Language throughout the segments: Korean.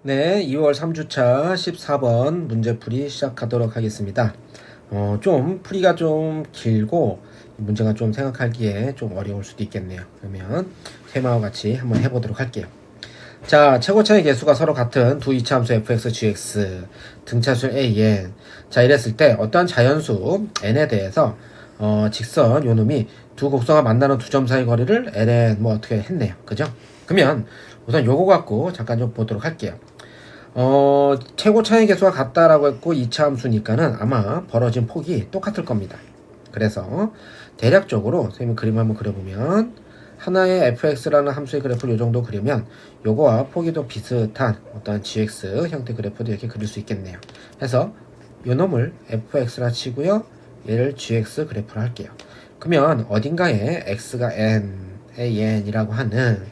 네, 2월 3주차 14번 문제풀이 시작하도록 하겠습니다. 좀 풀이가 좀 길고 문제가 좀 생각하기에 좀 어려울 수도 있겠네요. 그러면 테마와 같이 한번 해보도록 할게요. 자, 최고차의 개수가 서로 같은 두 이차함수 fx, gx, 등차수 an. 자, 이랬을 때 어떠한 자연수 n에 대해서 직선 요놈이 두 곡선가 만나는 두 점 사이 거리를 ln 뭐 어떻게 했네요. 그죠? 그러면 우선 요거 갖고 잠깐 좀 보도록 할게요. 최고 차이 개수가 같다라고 했고 2차 함수니까는 아마 벌어진 폭이 똑같을 겁니다. 그래서 대략적으로 선생님이 그림 한번 그려보면 하나의 fx라는 함수의 그래프를 이 정도 그리면 요거와 폭이 좀 비슷한 어떤 gx 형태 그래프도 이렇게 그릴 수 있겠네요. 해서 요 놈을 fx라 치고요. 얘를 gx 그래프로 할게요. 그러면 어딘가에 x가 n이라고 하는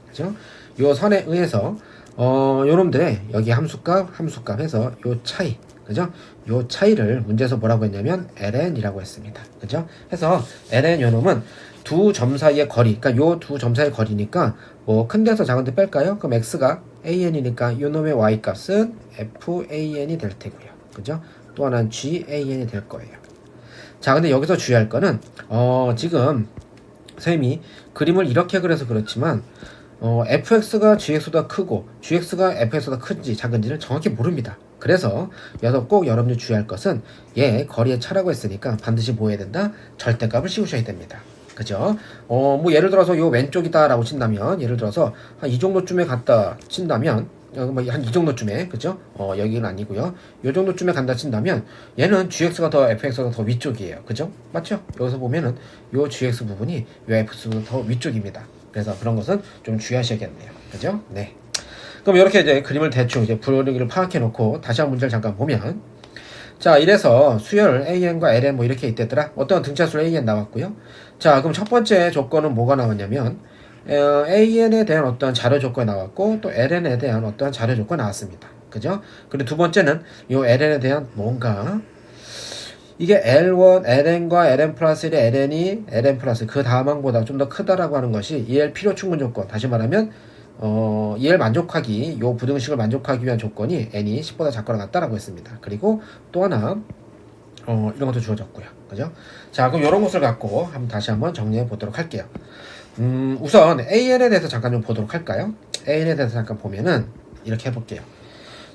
그죠? 요 선에 의해서 요놈들의 여기 함수값 해서 요 차이 그죠? 요 차이를 문제에서 뭐라고 했냐면 ln이라고 했습니다. 그죠? 해서 ln 요놈은 두 점 사이의 거리, 그러니까 요 두 점 사이의 거리니까 뭐 큰 데서 작은 데 뺄까요? 그럼 x가 an이니까 요놈의 y 값은 fan이 될 테고요. 그죠? 또 하나는 gan이 될 거예요. 자, 근데 여기서 주의할 거는 지금 선생님이 그림을 이렇게 그려서 그렇지만 fx가 gx보다 크고 gx가 fx보다 큰지 작은지를 정확히 모릅니다. 그래서 여기서 꼭 여러분이 주의할 것은 얘 거리의 차라고 했으니까 반드시 뭐 해야 된다? 절대값을 씌우셔야 됩니다. 그죠? 뭐 예를 들어서 요 왼쪽이다 라고 친다면 예를 들어서 한 이 정도쯤에 갔다 친다면 한 이 정도쯤에 그죠? 여기는 아니고요. 요 정도쯤에 간다 친다면 얘는 gx가 더 fx가 더 위쪽이에요. 그죠? 맞죠? 여기서 보면은 요 gx 부분이 요 fx보다 더 위쪽입니다. 그래서 그런 것은 좀 주의하셔야겠네요. 그죠? 네. 그럼 이렇게 이제 그림을 대충 이제 분위기를 파악해 놓고 다시 한 문제를 잠깐 보면 자, 이래서 수열 AN과 LN 뭐 이렇게 있댔더라. 어떤 등차수 AN 나왔고요. 자, 그럼 첫 번째 조건은 뭐가 나왔냐면 AN에 대한 어떤 자료 조건이 나왔고 또 LN에 대한 어떤 자료 조건이 나왔습니다. 그죠? 그리고 두 번째는 이 LN에 대한 뭔가 이게 L1, LN과 LN 플러스 1의 LN이 LN 플러스 그 다음 항보다 좀 더 크다라고 하는 것이 EL 필요 충분 조건. 다시 말하면 EL 만족하기, 요 부등식을 만족하기 위한 조건이 N이 10보다 작거나 같다라고 했습니다. 그리고 또 하나 이런 것도 주어졌고요. 그죠? 자, 그럼 이런 것을 갖고 다시 한번 정리해 보도록 할게요. 우선 AN에 대해서 잠깐 좀 보도록 할까요? AN에 대해서 잠깐 보면은 이렇게 해볼게요.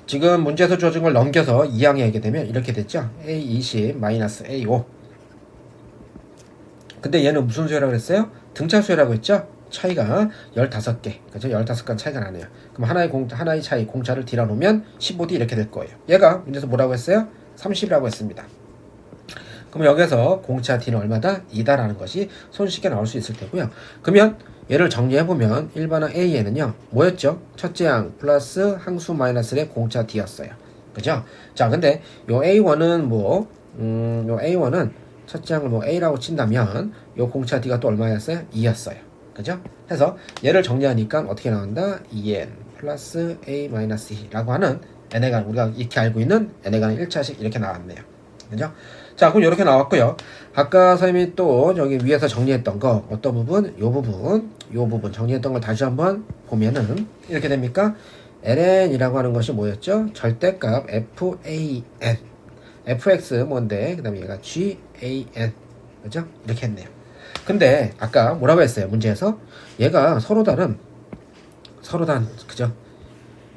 지금 문제에서 주어진 걸 넘겨서 2항에 하게 되면 이렇게 됐죠? A20 마이너스 A5. 근데 얘는 무슨 수열이라고 그랬어요? 등차 수열이라고 했죠? 차이가 15개. 그죠? 15건 차이가 나네요. 그럼 하나의 차이, 공차를 D라 놓으면 15D 이렇게 될 거예요. 얘가 문제에서 뭐라고 했어요? 30이라고 했습니다. 그럼 여기서 공차 D는 얼마다? 2다라는 것이 손쉽게 나올 수 있을 테고요. 그러면 얘를 정리해보면 일반항 A에는요 뭐였죠? 첫째 항 플러스 항수 마이너스 1의 공차 D였어요. 그죠? 자, 근데 요 A1은 요 A1은 첫째 항을 뭐 A라고 친다면 요 공차 D가 또 얼마였어요? 2였어요. 그죠? 해서 얘를 정리하니까 어떻게 나온다? 2n 플러스 A 마이너스 2라고 하는 n에 관한 우리가 이렇게 알고 있는 n에 관한 1차식 이렇게 나왔네요. 그죠? 자, 그럼 이렇게 나왔고요. 아까 선생님이 또 저기 위에서 정리했던 거 어떤 부분? 요 부분 정리했던 걸 다시 한번 보면은 이렇게 됩니까? ln이라고 하는 것이 뭐였죠? 절대값 fan fx 뭔데? 그 다음에 얘가 gan 그죠? 이렇게 했네요. 근데 아까 뭐라고 했어요? 문제에서 얘가 서로 다른 그죠?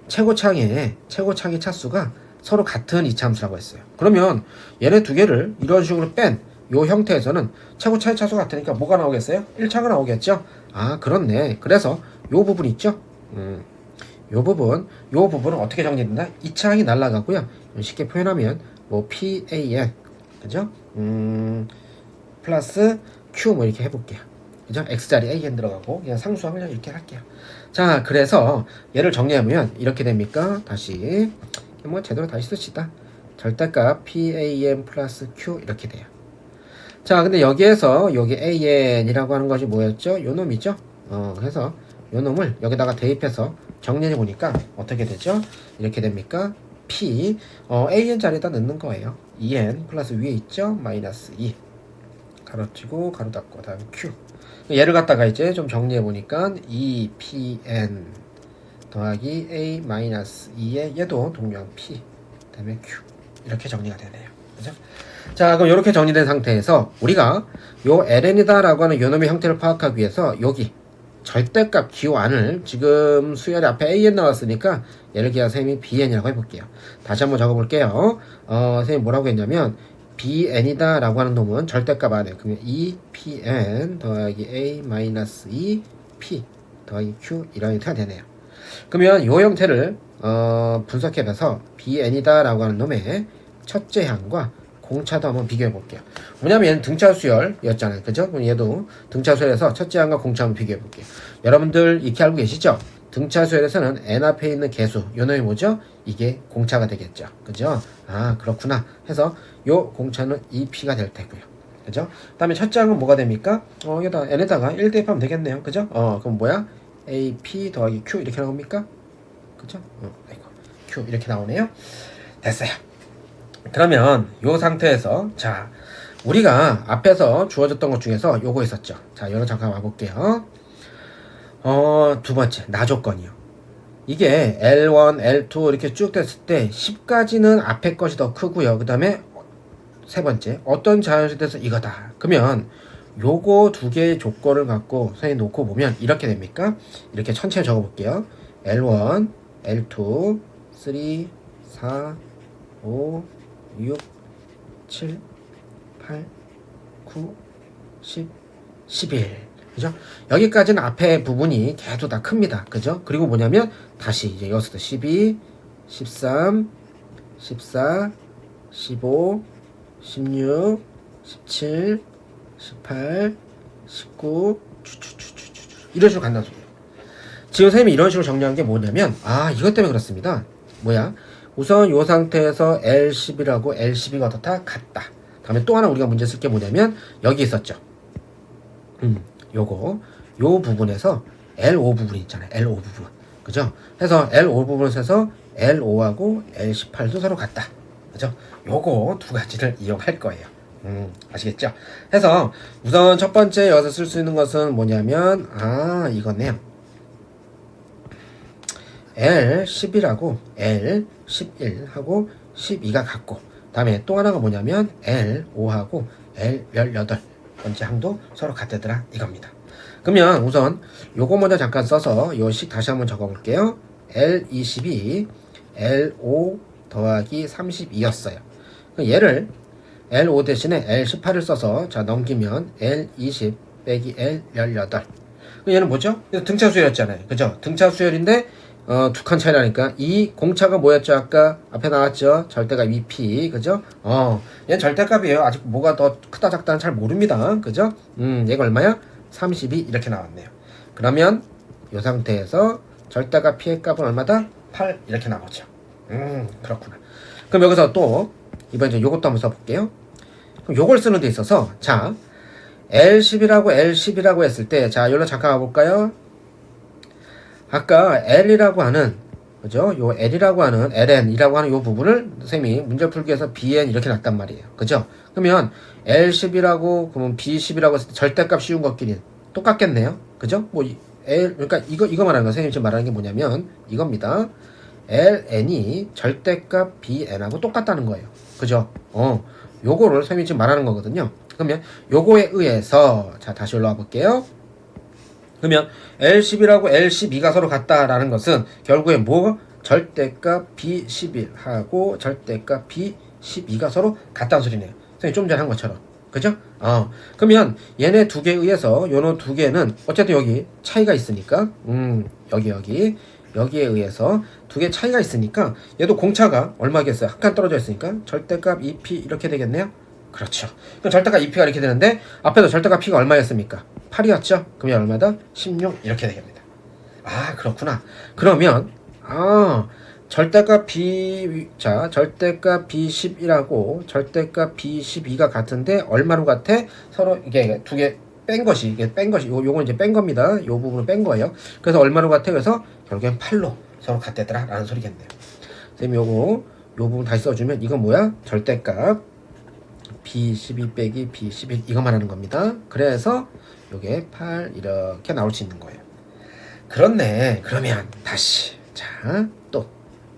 최고차의 차수가 서로 같은 이차함수라고 했어요. 그러면 얘네 두 개를 이런 식으로 뺀 요 형태에서는 최고차의 차수가 같으니까 뭐가 나오겠어요? 1차가 나오겠죠? 아, 그렇네. 그래서 요 부분 있죠? 요 부분은 어떻게 정리된다? 2차항이 날라가고요. 쉽게 표현하면 뭐 PAN 그죠? 플러스 Q 뭐 이렇게 해볼게요. 그죠? X자리 AN 들어가고 그냥 상수항을 이렇게 할게요. 자, 그래서 얘를 정리하면 이렇게 됩니까? 다시 뭐 제대로 다시 씁시다. 절대값 PAN 플러스 Q 이렇게 돼요. 자, 근데 여기에서 여기 AN이라고 하는 것이 뭐였죠? 요 놈이죠? 그래서 요 놈을 여기다가 대입해서 정리해 보니까 어떻게 되죠? 이렇게 됩니까? P AN 자리에다 넣는 거예요. EN 플러스 위에 있죠? 마이너스 2 가로치고 가로 닫고 다음 Q 얘를 갖다가 이제 좀 정리해 보니까 EPN 더하기 A 마이너스 2의 얘도 동량 P 그다음에 Q 이렇게 정리가 되네요. 그죠? 자, 그럼 이렇게 정리된 상태에서 우리가 요 ln이다 라고 하는 요 놈의 형태를 파악하기 위해서 여기 절대값 Q1을 지금 수열이 앞에 AN 나왔으니까 얘를 그냥 선생님이 BN이라고 해볼게요. 다시 한번 적어볼게요. 선생님 뭐라고 했냐면 BN이다 라고 하는 놈은 절대값 안에 그러면 2PN 더하기 A 마이너스 2P 더하기 Q 이런 형태가 되네요. 그러면 요 형태를 분석해봐서 BN이다 라고 하는 놈의 첫째 항과 공차도 한번 비교해 볼게요. 뭐냐면 얘는 등차 수열이었잖아요. 그죠? 그럼 얘도 등차 수열에서 첫째 항과 공차 한번 비교해 볼게요. 여러분들 익히 알고 계시죠? 등차 수열에서는 n 앞에 있는 개수 요 놈이 뭐죠? 이게 공차가 되겠죠. 그죠? 아, 그렇구나 해서 요 공차는 2p가 될 테고요. 그죠? 그 다음에 첫째 항은 뭐가 됩니까? 여기다 n에다가 1 대입하면 되겠네요. 그죠? 그럼 뭐야? AP 더하기 Q 이렇게 나옵니까? 그죠? 아이고, Q 이렇게 나오네요. 됐어요. 그러면 요 상태에서 자 우리가 앞에서 주어졌던 것 중에서 요거 있었죠. 자, 요거 잠깐 와볼게요. 두 번째 나 조건이요. 이게 L1, L2 이렇게 쭉 됐을 때 10까지는 앞에 것이 더 크고요. 그 다음에 세 번째 어떤 자연수에서 이거다. 그러면 요거 두 개의 조건을 갖고 선생님 놓고 보면 이렇게 됩니까? 이렇게 천천히 적어볼게요. L1, L2, 3, 4, 5, 6, 7, 8, 9, 10, 11. 그죠? 여기까지는 앞에 부분이 계속 다 큽니다. 그죠? 그리고 뭐냐면 다시 이제 여기서도 12, 13, 14, 15, 16, 17, 18, 19, 이런 식으로 간다는 소리예요. 지금 선생님이 이런 식으로 정리한 게 뭐냐면 이것 때문에 그렇습니다. 뭐야? 우선 이 상태에서 L10이라고 L12가 다 같다. 다음에 또 하나 우리가 문제 쓸 게 뭐냐면 여기 있었죠. 요 부분에서 L5 부분 있잖아요. L5 부분. 그죠? 해서 L5 부분에서 L5하고 L18도 서로 같다. 그죠? 요거 두 가지를 이용할 거예요. 아시겠죠? 해서 우선 첫 번째 여기서 쓸 수 있는 것은 뭐냐면 이거네요. L11하고 L11하고 12가 같고 다음에 또 하나가 뭐냐면 L5하고 L18번째 항도 서로 같다더라 이겁니다. 그러면 우선 요거 먼저 잠깐 써서 요식 다시 한번 적어볼게요. L22 L5 더하기 32였어요. 얘를 L5 대신에 L18을 써서 자 넘기면 L20 빼기 L18. 얘는 뭐죠? 등차 수열이었잖아요. 그죠? 등차 수열인데 두 칸 차이라니까 이 공차가 뭐였죠? 아까 앞에 나왔죠? 절대값 2p 그죠? 얘는 절대값이에요. 아직 뭐가 더 크다 작다는 잘 모릅니다. 그죠? 얘가 얼마야? 32 이렇게 나왔네요. 그러면 이 상태에서 절대값 p의 값은 얼마다? 8 이렇게 나오죠. 그렇구나. 그럼 여기서 또 이번에 이제 요것도 한번 써볼게요. 그럼 요걸 쓰는 데 있어서 자 L10이라고 L10이라고 했을 때 자 여기로 잠깐 가볼까요? 아까 L이라고 하는 그죠? 요 L이라고 하는 LN이라고 하는 요 부분을 선생님이 문제 풀기 위해서 BN 이렇게 놨단 말이에요. 그죠? 그러면 L10이라고 그러면 B10이라고 했을 때 절대값 씌운 것끼리 똑같겠네요. 그죠? 뭐 L 그러니까 이거 말하는 거 선생님이 지금 말하는 게 뭐냐면 이겁니다. LN이 절대값 BN하고 똑같다는 거예요. 그죠? 요거를 선생님이 지금 말하는 거거든요. 그러면 요거에 의해서 자 다시 올라와 볼게요. 그러면 L11하고 L12가 서로 같다라는 것은 결국에 뭐? 절대값 B11하고 절대값 B12가 서로 같다는 소리네요. 선생님 좀 전에 한 것처럼. 그죠? 그러면 얘네 두 개에 의해서 요노 두 개는 어쨌든 여기 차이가 있으니까 여기에 의해서 두 개 차이가 있으니까 얘도 공차가 얼마겠어요? 한 칸 떨어져 있으니까 절대값 2p 이렇게 되겠네요. 그렇죠. 그럼 절대값 2p가 이렇게 되는데 앞에서 절대값 p가 얼마였습니까? 8이었죠? 그러면 얼마다? 16 이렇게 되겠습니다. 그렇구나. 그러면 절대값 절대값 B11하고 절대값 B12가 같은데 얼마로 같아? 서로 이게 두 개 뺀 것이 요건 이제 뺀 겁니다. 요 부분은 뺀 거예요. 그래서 얼마로 같아? 그래서 결국엔 8로 서로 같대더라 라는 소리겠네요. 선생님 요 부분 다시 써주면 이건 뭐야? 절대값 B12 빼기 B11 이것만 하는 겁니다. 그래서 요게 8 이렇게 나올 수 있는 거예요. 그렇네. 그러면 다시 자, 또